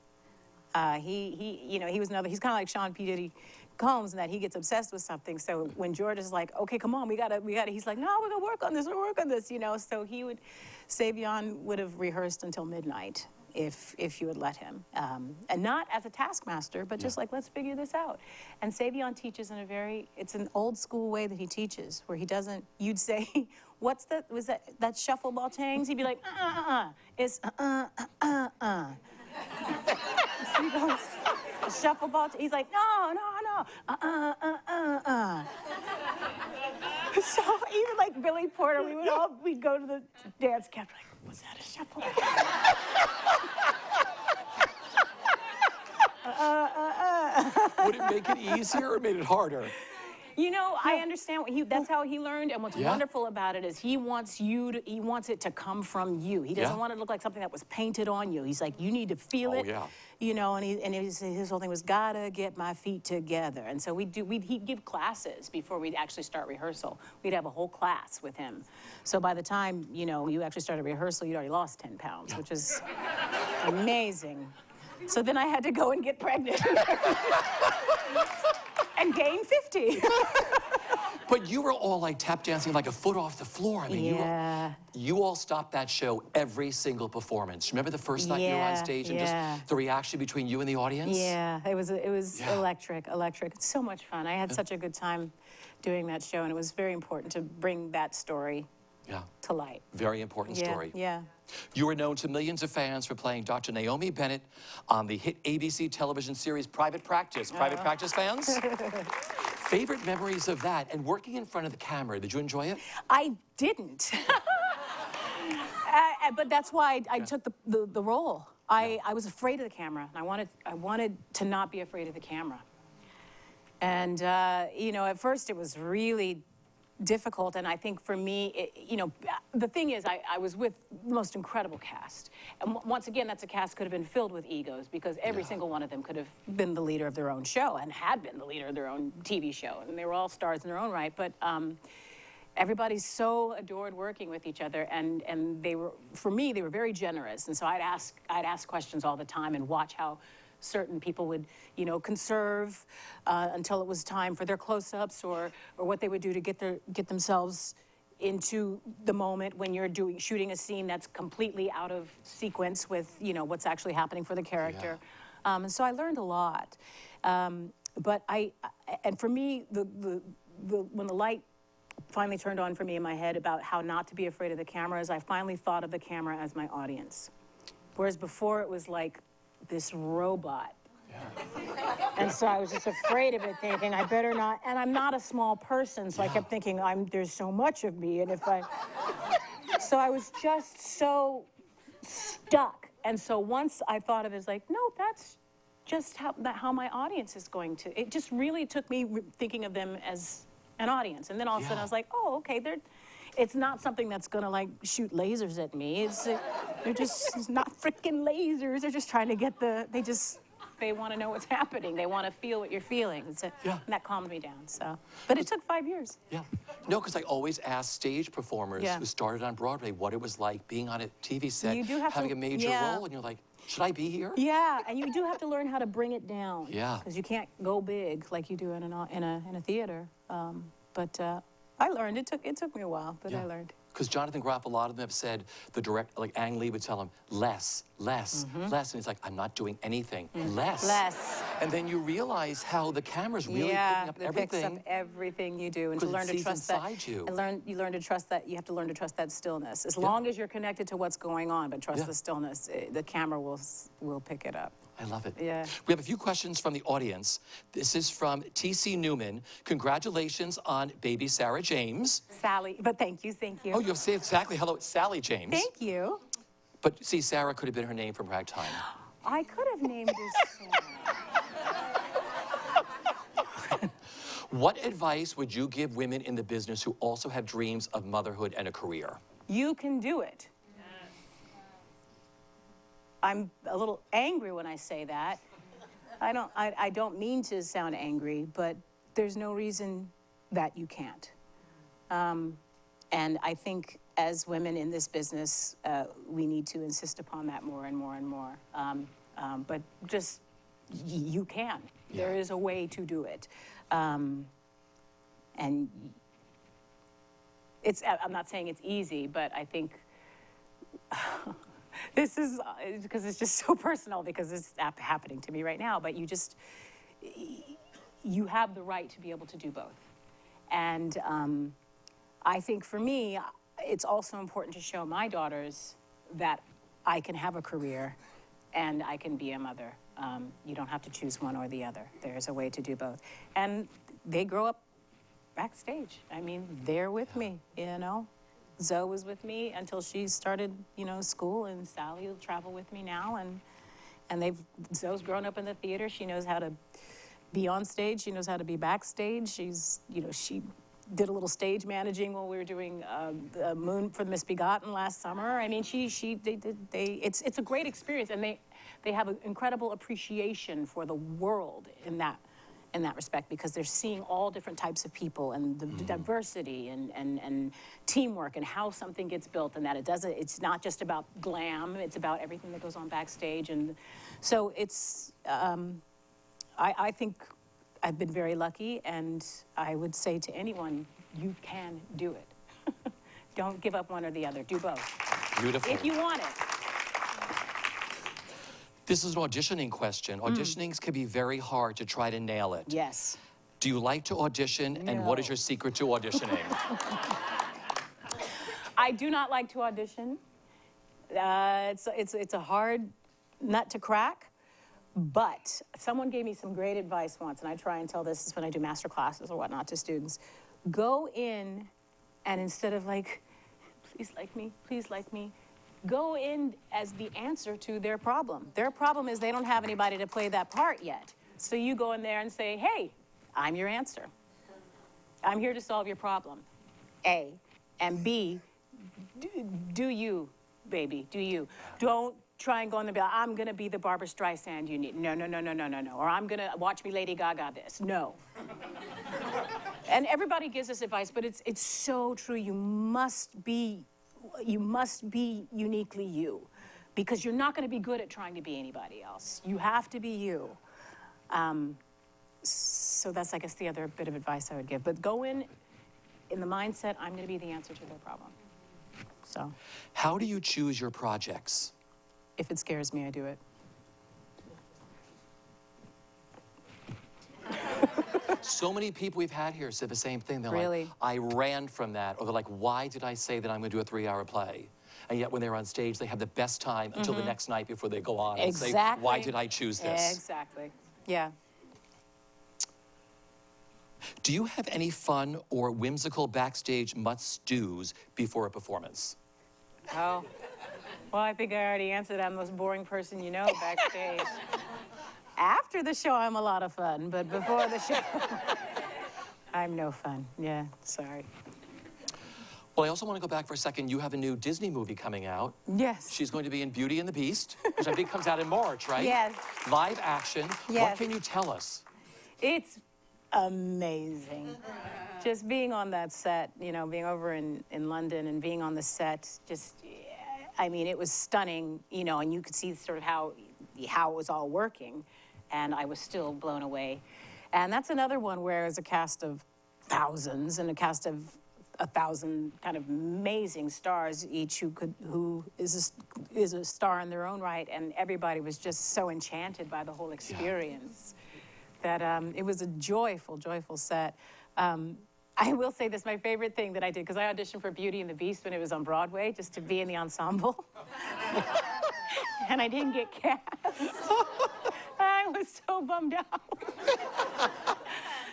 He was another. He's kind of like Sean P. Diddy Combs in that he gets obsessed with something. So when George is like, okay, come on, we gotta, he's like, no, we're gonna work on this, So Savion would have rehearsed until midnight if you would let him. And not as a taskmaster, but just like, let's figure this out. And Savion teaches it's an old school way that he teaches, where he doesn't, you'd say, was that shuffle ball change? He'd be like, it's So he goes, shuffleboard. He's like, no. So even like Billy Porter, we'd go to the dance camp, like, was that a shuffleboard? Would it make it easier or made it harder? You know, I understand that's how he learned, and what's wonderful about it is he wants it to come from you. He doesn't want it to look like something that was painted on you. He's like, you need to feel it. Yeah. You know, and his whole thing was, gotta get my feet together. And so he'd give classes before we'd actually start rehearsal. We'd have a whole class with him. So by the time, you know, you actually started rehearsal, you'd already lost 10 pounds, which is amazing. So then I had to go and get pregnant. And gain 50. But you were all like tap dancing like a foot off the floor. I mean, you all stopped that show every single performance. Remember the first night you were on stage and just the reaction between you and the audience? Yeah, it was electric. It's so much fun. I had such a good time doing that show, and it was very important to bring that story to light. Very important story. Yeah. You are known to millions of fans for playing Dr. Naomi Bennett on the hit ABC television series Private Practice. Private Practice fans? Favorite memories of that and working in front of the camera, did you enjoy it? I didn't. But that's why I took the role. I was afraid of the camera. I wanted to not be afraid of the camera. And, you know, at first it was really difficult, and I think for me, you know, the thing is, I was with the most incredible cast. And once again, that's a cast could have been filled with egos, because every single one of them could have been the leader of their own show and had been the leader of their own TV show, and they were all stars in their own right. But everybody so adored working with each other, and they were, for me, they were very generous. And so I'd ask questions all the time and watch how certain people would, you know, conserve until it was time for their close-ups, or what they would do to get themselves into the moment when you're shooting a scene that's completely out of sequence with, you know, what's actually happening for the character. And so I learned a lot. But and for me, when the light finally turned on for me in my head about how not to be afraid of the camera, is I finally thought of the camera as my audience. Whereas before it was like this robot. And so I was just afraid of it, thinking I better not, and I'm not a small person, so I kept thinking there's so much of me, and so I was just so stuck. And so once I thought of it as like, no, that's just how my audience is going to, it just really took me thinking of them as an audience. And then all of a sudden I was like, oh, okay, it's not something that's gonna like shoot lasers at me. They're just not freaking lasers. They're just trying to get they want to know what's happening. They want to feel what you're feeling. And that calmed me down. So, but it took 5 years. Yeah. No, because I always ask stage performers who started on Broadway what it was like being on a TV set, having a major role, and you're like, should I be here? Yeah, and you do have to learn how to bring it down. Yeah. Because you can't go big like you do in a theater. But I learned. It took me a while, but I learned. Because Jonathan Groff, a lot of them have said, like Ang Lee would tell him, less. And he's like, I'm not doing anything. Less. And then you realize how the camera's really picking up everything. Picks up everything you do, and to learn to trust that. You learn to trust that. You have to learn to trust that stillness. As long as you're connected to what's going on, but trust the stillness, the camera will pick it up. I love it. Yeah. We have a few questions from the audience. This is from T.C. Newman. Congratulations on baby Sarah James. Sally, but thank you. Oh, you have to say exactly hello, it's Sally James. Thank you. But see, Sarah could have been her name from Ragtime. I could have named her Sarah. What advice would you give women in the business who also have dreams of motherhood and a career? You can do it. I'm a little angry when I say that. I don't mean to sound angry, but there's no reason that you can't. And I think as women in this business, we need to insist upon that more and more and more. But just, you can. Yeah. There is a way to do it. And I'm not saying it's easy, but I think, this is because it's just so personal, because it's happening to me right now, but you have the right to be able to do both. And I think for me, it's also important to show my daughters that I can have a career and I can be a mother. You don't have to choose one or the other. There's a way to do both. And they grow up backstage. I mean, they're with me, you know. Zoe was with me until she started, you know, school, and Sally will travel with me now. And Zoe's grown up in the theater. She knows how to be on stage. She knows how to be backstage. She's, you know, she did a little stage managing while we were doing the Moon for the Misbegotten last summer. I mean, it's a great experience, and they have an incredible appreciation for the world in that respect, because they're seeing all different types of people and the diversity and teamwork and how something gets built, and that it's not just about glam, it's about everything that goes on backstage. And so it's, I think I've been very lucky, and I would say to anyone, you can do it. Don't give up one or the other, do both. Beautiful. If you want it. This is an auditioning question. Auditionings can be very hard to try to nail it. Yes. Do you like to audition, and what is your secret to auditioning? I do not like to audition. It's a hard nut to crack, but someone gave me some great advice once, and I try and tell this when I do master classes or whatnot to students. Go in, and instead of like, please like me, go in as the answer to their problem. Their problem is they don't have anybody to play that part yet. So you go in there and say, hey, I'm your answer. I'm here to solve your problem, A. And B, do you, baby, do you. Don't try and go in there and be like, I'm gonna be the Barbra Streisand you need. No. Or I'm gonna watch me Lady Gaga this. No. And everybody gives us advice, but it's so true. You must be uniquely you, because you're not going to be good at trying to be anybody else. You have to be you. So that's, I guess, the other bit of advice I would give. But go in the mindset, I'm going to be the answer to their problem. So. How do you choose your projects? If it scares me, I do it. So many people we've had here said the same thing. They're Really? like, I ran from that. Or they're like, why did I say that I'm going to do a 3-hour play? And yet when they're on stage, they have the best time until the next night before they go on and say, why did I choose this? Exactly. Yeah. Do you have any fun or whimsical backstage must-dos before a performance? Oh. Well, I think I already answered. I'm the most boring person you know backstage. After the show, I'm a lot of fun, but before the show, I'm no fun. Yeah, sorry. Well, I also want to go back for a second. You have a new Disney movie coming out. Yes. She's going to be in Beauty and the Beast, which I think comes out in March, right? Yes. Live action. Yes. What can you tell us? It's amazing. Just being on that set, you know, being over in London and being on the set, just, I mean, it was stunning, you know, and you could see sort of how it was all working. And I was still blown away. And that's another one where it's a cast of thousands and a cast of 1,000 kind of amazing stars each who is a star in their own right. And everybody was just so enchanted by the whole experience that it was a joyful, joyful set. I will say this, my favorite thing that I did, because I auditioned for Beauty and the Beast when it was on Broadway, just to be in the ensemble. And I didn't get cast. I was so bummed out.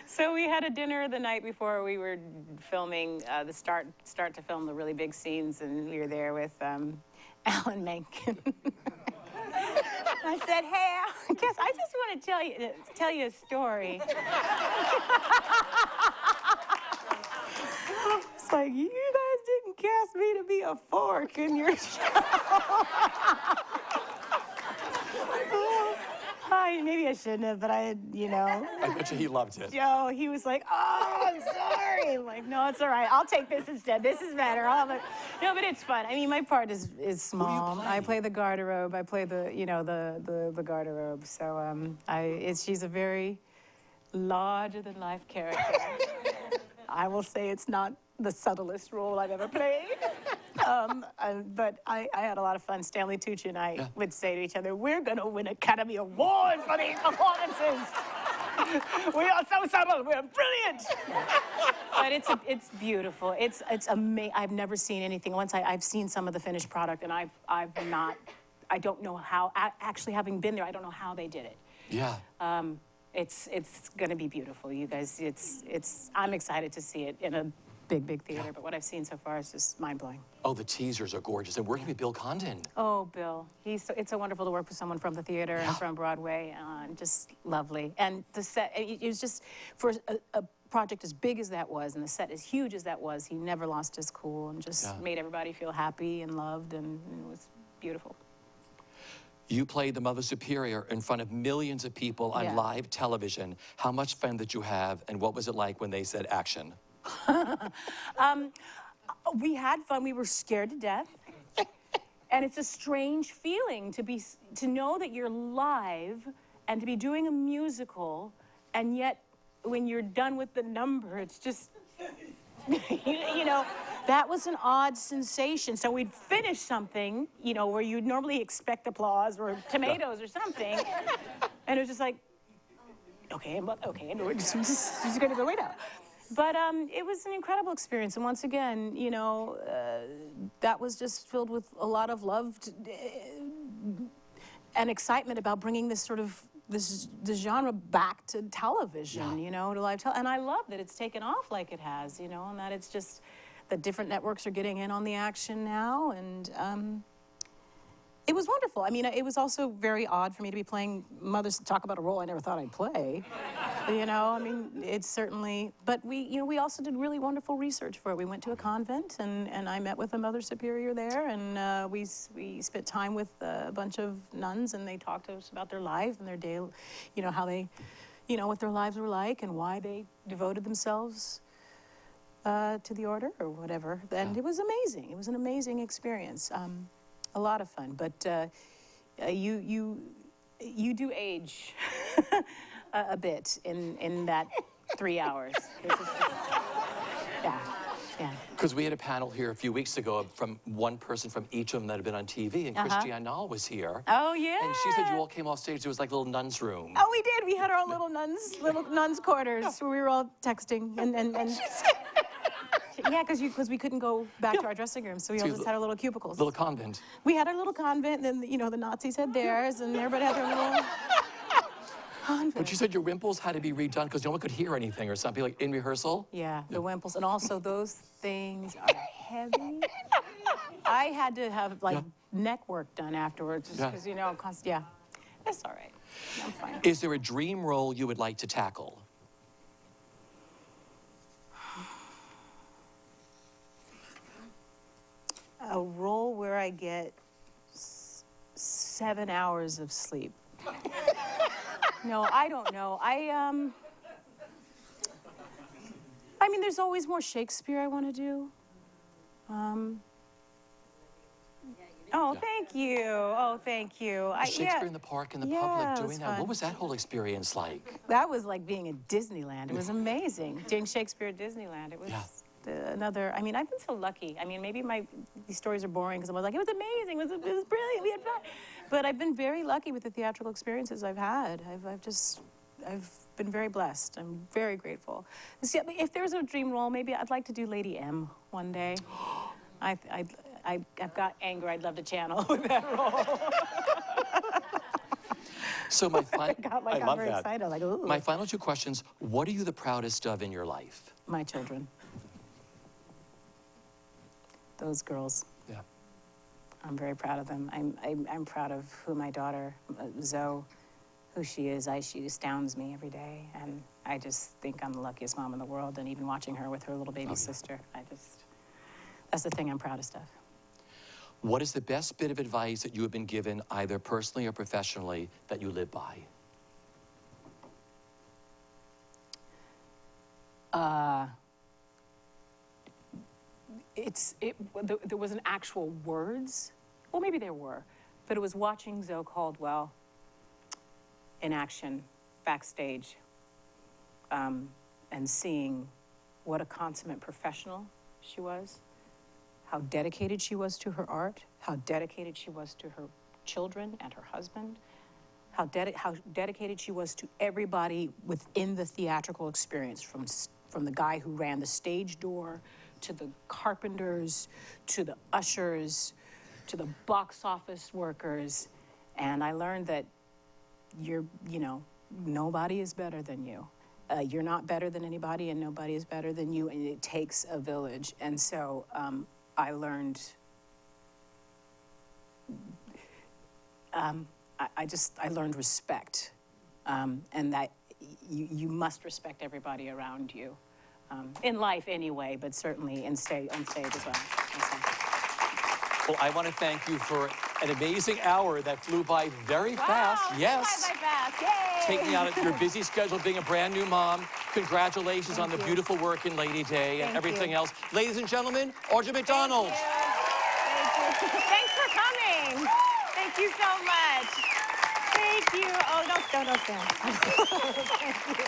So we had a dinner the night before we were filming, start to film the really big scenes, and we were there with Alan Menken. I said, hey, Al, I just want to tell you a story. It's like, you guys didn't cast me to be a fork in your show. Maybe I shouldn't have, but I bet you he loved it. Joe, he was like, oh, I'm sorry. I'm like, no, it's all right. I'll take this instead. This is better. No, but it's fun. I mean, my part is small. Who do you play? I play the Garderobe. I play the Garderobe. So she's a very larger-than-life character. I will say it's not the subtlest role I've ever played. But I had a lot of fun. Stanley Tucci and I would say to each other, we're going to win Academy Awards for these performances. We are so subtle. We're brilliant. But it's beautiful. It's amazing. I've never seen anything. Once I've seen some of the finished product, and I don't know how, actually having been there, I don't know how they did it. Yeah. It's going to be beautiful, you guys. I'm excited to see it in a big theater, but what I've seen so far is just mind-blowing. Oh, the teasers are gorgeous. And working with Bill Condon. Oh, Bill. It's so wonderful to work with someone from the theater and from Broadway. Just lovely. And the set, it was just, for a project as big as that was, and the set as huge as that was, he never lost his cool and just made everybody feel happy and loved, and it was beautiful. You played the Mother Superior in front of millions of people on live television. How much fun did you have, and what was it like when they said action? We had fun. We were scared to death. And it's a strange feeling to know that you're live and to be doing a musical, and yet when you're done with the number, it's just, you know, that was an odd sensation. So we'd finish something, you know, where you'd normally expect applause or tomatoes or something, and it was just like, okay, and we're just gonna go right now. But it was an incredible experience, and once again, you know, that was just filled with a lot of love and excitement about bringing this sort of this genre back to television, you know, to live television. And I love that it's taken off like it has, you know, and that it's just the different networks are getting in on the action now, and it was wonderful. I mean, it was also very odd for me to be playing Mother's, talk about a role I never thought I'd play. You know, I mean, it's certainly, but we also did really wonderful research for it. We went to a convent, and I met with a Mother Superior there, and we spent time with a bunch of nuns, and they talked to us about their lives and their day, you know, how they, you know, what their lives were like and why they devoted themselves to the order or whatever. And it was amazing. It was an amazing experience. A lot of fun, but you do age a bit in that 3 hours. Yeah. Because we had a panel here a few weeks ago from one person from each of them that had been on TV, and Christiane Nall was here. Oh, yeah. And she said you all came off stage, it was like a little nun's room. Oh, we did. We had our own little nuns quarters where we were all texting and yeah, because we couldn't go back to our dressing room, so we all just had our little cubicles. Little convent. We had our little convent, and then, you know, the Nazis had theirs, and everybody had their little convent. But you said your wimples had to be redone because no one could hear anything or something, like in rehearsal? Yeah, the wimples, and also those things are heavy. I had to have, like, neck work done afterwards, just because, you know, that's all right. I'm fine. Is there a dream role you would like to tackle? A role where I get 7 hours of sleep. No, I don't know. I mean, there's always more Shakespeare I want to do. Oh, thank you. Oh, thank you. Shakespeare in the Park in the public doing that. Fun. What was that whole experience like? That was like being at Disneyland. It was amazing. Doing Shakespeare at Disneyland. It was another, I mean, I've been so lucky. I mean, maybe these stories are boring because I was like, it was amazing, it was brilliant, we had fun. But I've been very lucky with the theatrical experiences I've had. I've been very blessed. I'm very grateful. See, if there's a dream role, maybe I'd like to do Lady M one day. I've got anger I'd love to channel with that role. So my I got very excited, like, ooh. My final two questions, what are you the proudest of in your life? My children. Those girls. Yeah. I'm very proud of them. I'm proud of who my daughter, Zoe, who she is. She astounds me every day, and I just think I'm the luckiest mom in the world, and even watching her with her little baby sister, that's the thing I'm proudest of. What is the best bit of advice that you have been given, either personally or professionally, that you live by? There wasn't actual words. Well, maybe there were, but it was watching Zoe Caldwell in action, backstage, and seeing what a consummate professional she was, how dedicated she was to her art, how dedicated she was to her children and her husband, how dedicated she was to everybody within the theatrical experience, from the guy who ran the stage door, to the carpenters, to the ushers, to the box office workers. And I learned that nobody is better than you. You're not better than anybody, and nobody is better than you, and it takes a village. And so I learned, I learned respect, and that you must respect everybody around you, in life anyway, but certainly on stage as well. Well, I want to thank you for an amazing hour that flew by very fast. Yes. Flew by fast. Yay! Taking out your busy schedule, being a brand new mom. Congratulations on the beautiful work in Lady Day and everything else. Ladies and gentlemen, Audra McDonald. Thank you. Thanks for coming. Thank you so much. Thank you. Oh, no, stand. Thank you.